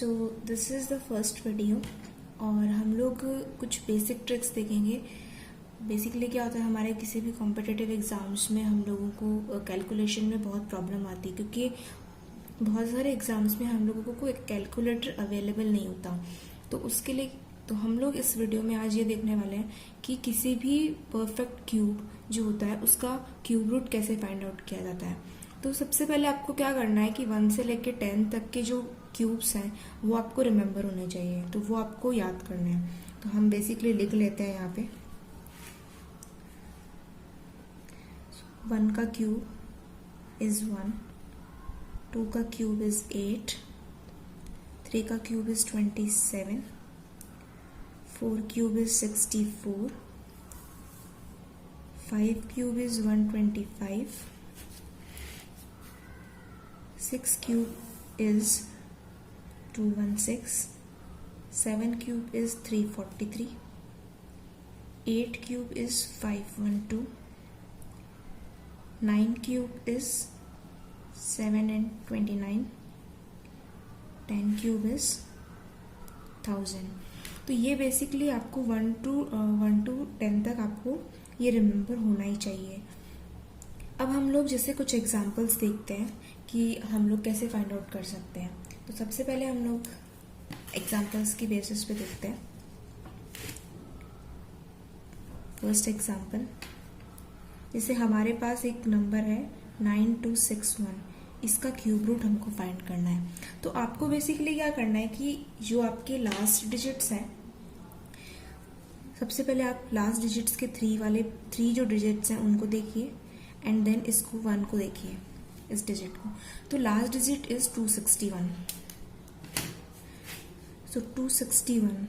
So this is the first video और हम लोग कुछ बेसिक ट्रिक्स देखेंगे। बेसिकली क्या होता है, हमारे किसी भी कॉम्पिटिटिव एग्ज़ाम्स में हम लोगों को कैलकुलेशन में बहुत प्रॉब्लम आती है, क्योंकि बहुत सारे एग्ज़ाम्स में हम लोगों को कोई कैलकुलेटर अवेलेबल नहीं होता। तो उसके लिए तो हम लोग इस वीडियो में आज ये देखने वाले हैं कि किसी भी परफेक्ट क्यूब जो होता है उसका क्यूब रूट कैसे फाइंड आउट किया जाता है। तो सबसे पहले आपको क्या करना है कि 1 से लेकर 10 तक के जो क्यूब्स हैं वो आपको रिमेम्बर होने चाहिए, तो वो आपको याद करना है। तो हम बेसिकली लिख लेते हैं यहाँ पे 1 का क्यूब इज 1, 2 का क्यूब इज 8, 3 का cube is 27, 4 cube is 64, 5 cube is 125, 6 cube is 216, 7 cube is 343, 8 cube is 512, 9 cube is 729, 10 cube is 1000। तो ये बेसिकली आपको 1 to 10 तक आपको ये रिमेम्बर होना ही चाहिए। अब हम लोग जैसे कुछ एग्जांपल्स देखते हैं कि हम लोग कैसे फाइंड आउट कर सकते हैं। तो सबसे पहले हम लोग एग्जांपल्स की बेसिस पे देखते हैं। फर्स्ट एग्जांपल, जैसे हमारे पास एक नंबर है 9261, इसका क्यूब रूट हमको फाइंड करना है। तो आपको बेसिकली क्या करना है कि जो आपके लास्ट डिजिट्स हैं, सबसे पहले आप लास्ट डिजिट्स के 3 जो डिजिट्स हैं उनको देखिए एंड देन इसको 1 को देखिए, इस डिजिट को। तो लास्ट डिजिट इज 261, सो 261।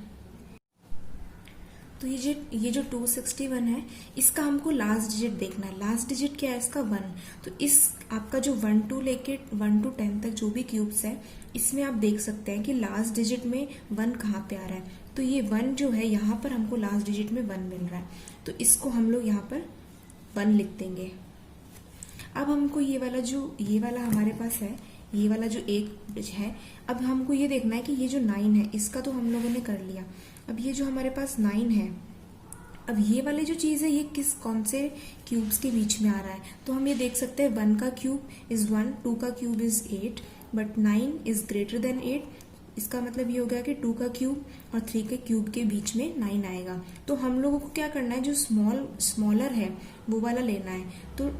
तो ये जो 261 है इसका हमको लास्ट डिजिट देखना है। लास्ट डिजिट क्या है इसका? 1। तो इस आपका जो 1 to 10 तक जो भी क्यूब्स है इसमें आप देख सकते हैं कि लास्ट डिजिट में 1 कहाँ पे आ रहा है। तो ये 1 जो है यहाँ पर हमको लास्ट डिजिट में 1 मिल रहा है, तो इसको हम लोग यहाँ पर 1 लिख देंगे। अब हमको ये वाला हमारे पास है, ये वाला जो एक है, अब हमको ये देखना है कि ये जो 9 है इसका तो हम लोगों ने कर लिया। अब ये जो हमारे पास 9 है, अब ये वाली जो चीज़ है ये कौन से क्यूब्स के बीच में आ रहा है। तो हम ये देख सकते हैं 1 का क्यूब इज 1, 2 का cube is 8, but 9 is greater than 8। इसका मतलब ये हो गया कि 2 का क्यूब और 3 के क्यूब के बीच में 9 आएगा। तो हम लोगों को क्या करना है, जो स्मॉलर है वो वाला लेना है। तो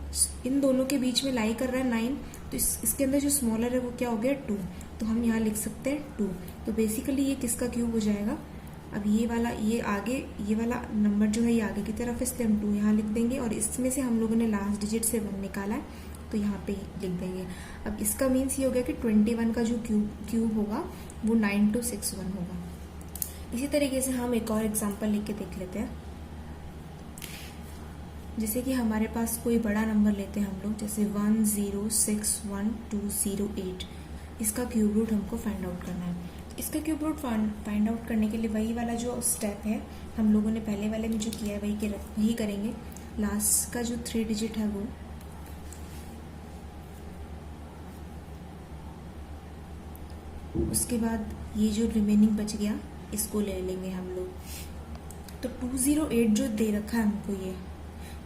इन दोनों के बीच में लाई कर रहा है 9, तो इसके अंदर जो स्मॉलर है वो क्या हो गया 2। तो हम यहाँ लिख सकते हैं 2। तो बेसिकली ये किसका क्यूब हो जाएगा? अब ये वाला नंबर जो है ये आगे की तरफ है, इसलिए हम 2 यहाँ लिख देंगे और इसमें से हम लोगों ने लास्ट डिजिट से 1 निकाला है तो यहाँ पे लिख देंगे। अब इसका मीन्स ये हो गया कि 21 का जो क्यूब होगा वो 9261 होगा। इसी तरीके से हम एक और एग्जांपल लेके देख लेते हैं। जैसे कि हमारे पास कोई बड़ा नंबर लेते हैं हम लोग, जैसे 10611208, इसका क्यूब रूट हमको फाइंड आउट करना है। इसका क्यूब रूट फाइंड आउट करने के लिए वही वाला जो स्टेप है हम लोगों ने पहले वाले में जो किया है वही करेंगे। लास्ट का जो 3 डिजिट है वो, उसके बाद ये जो रिमेनिंग बच गया इसको ले लेंगे हम लोग। तो 208 जो दे रखा है हमको, ये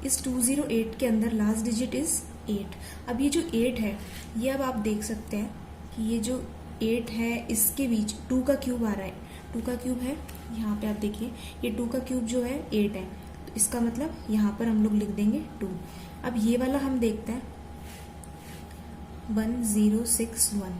इस 208 के अंदर लास्ट डिजिट इज 8। अब ये जो 8 है ये अब आप देख सकते हैं कि ये जो 8 है इसके बीच 2 का क्यूब आ रहा है। 2 का क्यूब है यहाँ पे, आप देखिए ये 2 का क्यूब जो है 8 है, तो इसका मतलब यहाँ पर हम लोग लिख देंगे 2। अब ये वाला हम देखते हैं 1061।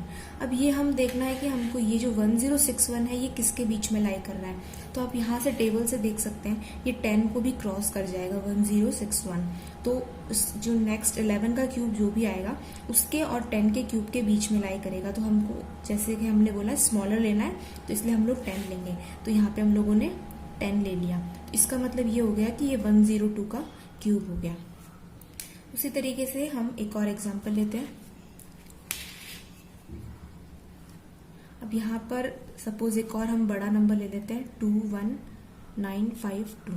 अब ये हम देखना है कि हमको ये जो 1061 है ये किसके बीच में लाई कर रहा है। तो आप यहाँ से टेबल से देख सकते हैं ये 10 को भी क्रॉस कर जाएगा 1061। तो जो नेक्स्ट 11 का क्यूब जो भी आएगा उसके और 10 के क्यूब के बीच में लाई करेगा। तो हमको जैसे कि हमने बोला स्मॉलर लेना है, तो इसलिए हम लोग 10 लेंगे। तो यहाँ पे हम लोगों ने 10 ले लिया। इसका मतलब ये हो गया कि ये 102 का क्यूब हो गया। उसी तरीके से हम एक और एग्जाम्पल लेते हैं। अब यहाँ पर सपोज एक और हम बड़ा नंबर ले लेते हैं 21952,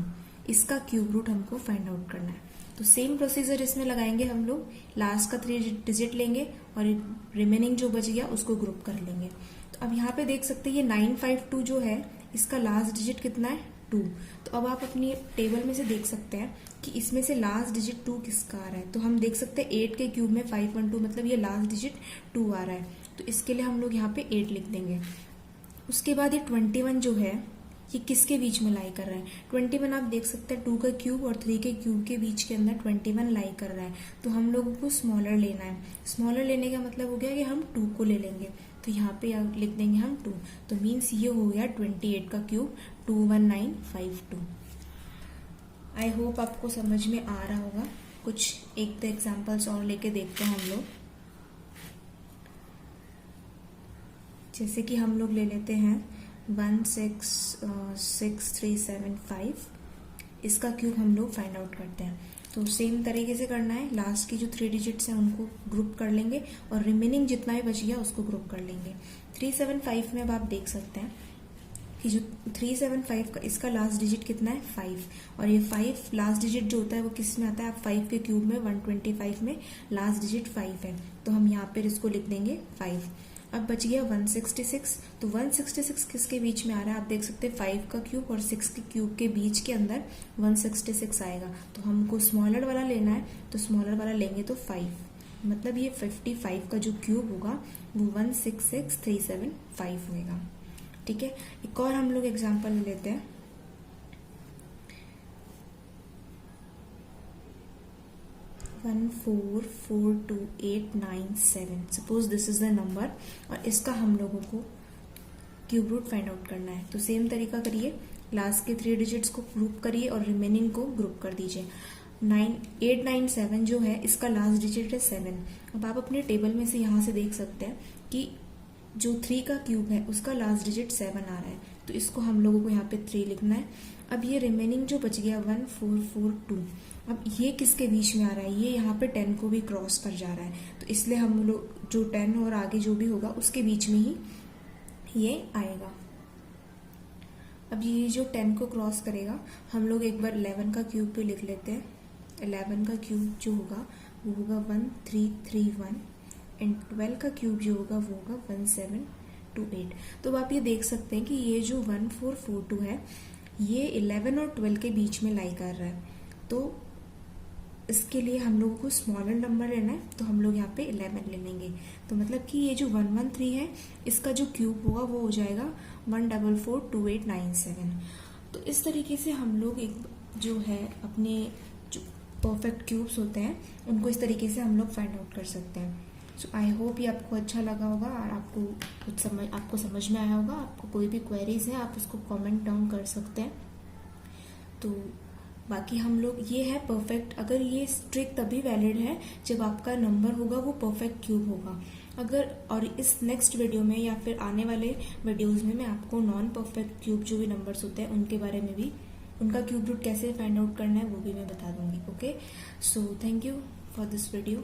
इसका क्यूब रूट हमको फाइंड आउट करना है। तो सेम प्रोसीजर इसमें लगाएंगे हम लोग। लास्ट का 3 डिजिट लेंगे और रिमेनिंग जो बच गया उसको ग्रुप कर लेंगे। तो अब यहाँ पे देख सकते हैं ये 952 जो है इसका लास्ट डिजिट कितना है 2। तो अब आप अपनी टेबल में से देख सकते हैं कि इसमें से लास्ट डिजिट 2 किसका आ रहा है। तो हम देख सकते हैं 8 के क्यूब में 512 मतलब ये लास्ट डिजिट 2 आ रहा है। तो इसके लिए हम लोग यहाँ पे 8 लिख देंगे। उसके बाद ये 21 जो है ये किसके बीच में लाई कर रहा है। 21 आप देख सकते हैं 2 का क्यूब और 3 के क्यूब के बीच के अंदर 21 लाई कर रहा है। तो हम लोगों को स्मॉलर लेना है। स्मॉलर लेने का मतलब हो गया कि हम 2 को ले लेंगे। तो यहाँ पे लिख देंगे हम 2। तो मीन्स ये हो गया 28 का क्यूब 21952। आई होप आपको समझ में आ रहा होगा। कुछ एक दो एग्जाम्पल्स और लेके देखते हैं हम लोग। जैसे कि हम लोग ले लेते हैं 166375, इसका क्यूब हम लोग फाइंड आउट करते हैं। तो सेम तरीके से करना है, लास्ट की जो 3 डिजिट्स हैं उनको ग्रुप कर लेंगे और रिमेनिंग जितना भी बच गया उसको ग्रुप कर लेंगे। 375 में अब आप देख सकते हैं कि जो 375 का इसका लास्ट डिजिट कितना है 5, और ये 5 लास्ट डिजिट जो होता है वो किस में आता है, आप 5 के क्यूब में 125 में लास्ट डिजिट 5 है। तो हम यहाँ पर इसको लिख देंगे 5। अब बच गया 166। तो 166 किसके बीच में आ रहा है, आप देख सकते हैं 5 का क्यूब और 6 के क्यूब के बीच के अंदर 166 आएगा। तो हमको स्मॉलर वाला लेना है, तो स्मॉलर वाला लेंगे तो 5, मतलब ये 55 का जो क्यूब होगा वो 166375 होगा। ठीक है, एक और हम लोग एग्जाम्पल ले लेते हैं। 144287। Suppose this is the number और इसका हम लोगों को क्यूब रूट फाइंड आउट करना है। तो सेम तरीका करिए, लास्ट के 3 डिजिट्स को ग्रुप करिए और रिमेनिंग को ग्रुप कर दीजिए। 897 जो है इसका लास्ट डिजिट है 7। अब आप अपने टेबल में से यहाँ से देख सकते हैं कि जो 3 का क्यूब है उसका लास्ट डिजिट 7 आ रहा है। तो इसको हम लोगों को यहाँ पे 3 लिखना है। अब ये रिमेनिंग जो बच गया 1442, अब ये किसके बीच में आ रहा है, ये यहाँ पे 10 को भी क्रॉस कर जा रहा है। तो इसलिए हम लोग जो 10 और आगे जो भी होगा उसके बीच में ही ये आएगा। अब ये जो 10 को क्रॉस करेगा हम लोग एक बार 11 का क्यूब भी लिख लेते हैं। 11 का क्यूब जो होगा वो होगा 1331 एंड 12 का क्यूब जो होगा वो होगा 1728। तो आप ये देख सकते हैं कि ये जो 1442 है ये 11 और 12 के बीच में लाई कर रहा है। तो इसके लिए हम लोगों को स्मॉलर नंबर लेना है, तो हम लोग यहाँ पे 11 ले लेंगे। तो मतलब कि ये जो 113 है इसका जो क्यूब होगा वो हो जाएगा 1442897। तो इस तरीके से हम लोग एक जो है अपने जो परफेक्ट क्यूब्स होते हैं उनको इस तरीके से हम लोग फाइंड आउट कर सकते हैं। सो आई होप ये आपको अच्छा लगा होगा और आपको आपको समझ में आया होगा। आपको कोई भी क्वेरीज है आप उसको कमेंट डाउन कर सकते हैं। तो बाकी हम लोग ये है परफेक्ट, अगर ये ट्रिक तभी वैलिड है जब आपका नंबर होगा वो परफेक्ट क्यूब होगा। अगर और इस नेक्स्ट वीडियो में या फिर आने वाले वीडियोस में मैं आपको नॉन परफेक्ट क्यूब जो भी नंबर्स होते हैं उनके बारे में भी, उनका क्यूब रूट कैसे फाइंड आउट करना है वो भी मैं बता दूंगी। Okay, so thank you for this video.